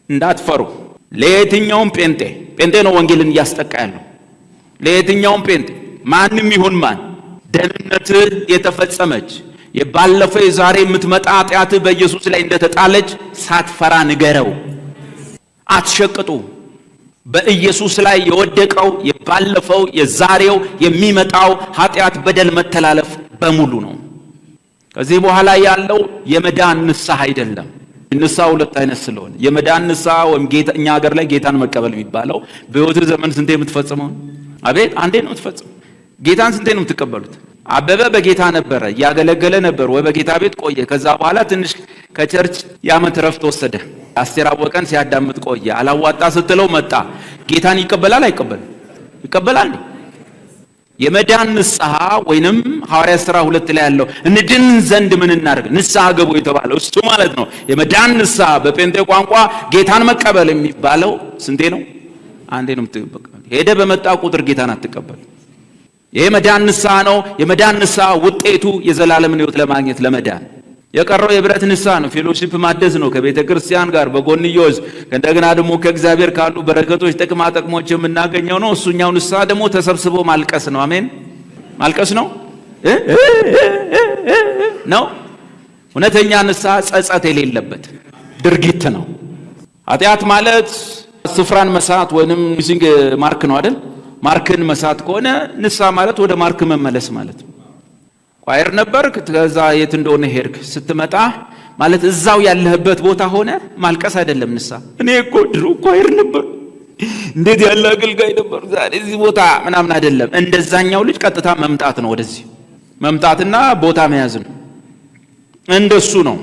እንዳትፈሩ። ለየትኛውም ጴንጤ ነው ወንጌልን እያስጠቃ ያለው። ለየትኛውም ጴንጤ ማንም ይሁን ማን ደህንነት የተፈጸመች የባለፈው የዛሬ የምትመጣ ኃጢአት በኢየሱስ ላይ እንደተጣለች ሳትፈራ ንገረው። አትሸቅጡ። በኢየሱስ ላይ የወደቀው የባለፈው የዛሬው የሚመጣው ኃጢአት በደል መተላለፍ በሙሉ ነው። ከዚህ በኋላ ያለው የመዳን ንስሐ አይደለም። ንስሐ ሁለት አይነት ስለሆነ የመዳን ንስሐ ወይም እኛ ሀገር ላይ ጌታን መቀበል የሚባለው በሕይወት ዘመን ስንቴ የምትፈጽመው? አቤት አንዴ ነው የምትፈጽመው። ጌታን ስንቴ ነው የምትቀበሉት? አበበ በጌታ ነበረ፣ ያገለገለ ነበር ወይ በጌታ ቤት ቆየ። ከዛ በኋላ ትንሽ ከቸርች ያመት ረፍት ወሰደ። አስቴር አወቀን ሲያዳምጥ ቆየ። አላዋጣ ስትለው መጣ። ጌታን ይቀበላል አይቀበልም? ይቀበላል። የመዳን ንስሐ ወይንም ሐዋርያት ሥራ 2 ላይ ያለው እንድን ዘንድ ምን እናደርግ ንስሐ ገቡ የተባለው እሱ ማለት ነው። የመዳን ንስሐ በጴንጤ ቋንቋ ጌታን መቀበል የሚባለው ስንቴ ነው? አንዴ ነው የምትቀበል። ሄደ በመጣ ቁጥር ጌታን አትቀበል። ይሄ መዳን ንስሐ ነው። የመዳን ንስሐ ውጤቱ የዘላለምን ሕይወት ለማግኘት ለመዳን። የቀረው የብረት ንስሐ ነው። ፌሎሺፕ ማደስ ነው ከቤተ ክርስቲያን ጋር በጎንዮሽ እንደገና ደግሞ ከእግዚአብሔር ካሉ በረከቶች ጥቅማ ጥቅሞች የምናገኘው ነው። እሱኛው ንስሐ ደግሞ ተሰብስቦ ማልቀስ ነው። አሜን። ማልቀስ ነው ነው። እውነተኛ ንስሐ ጸጸት የሌለበት ድርጊት ነው። ኃጢአት ማለት ስፍራን መሳት ወይንም ሚሲንግ ማርክ ነው አይደል? ማርክን መሳት ከሆነ ንስሐ ማለት ወደ ማርክ መመለስ ማለት ነው። ቋየር ነበርክ፣ ከዛ የት እንደሆነ ሄድክ፣ ስትመጣ ማለት እዛው ያለህበት ቦታ ሆነ ማልቀስ አይደለም ንስሐ። እኔ እኮ ድሮ ቋየር ነበር፣ እንዴት ያለ አገልጋይ ነበር፣ ዛሬ እዚህ ቦታ ምናምን አይደለም። እንደዛኛው ልጅ ቀጥታ መምጣት ነው። ወደዚህ መምጣትና ቦታ መያዝ ነው። እንደሱ ነው።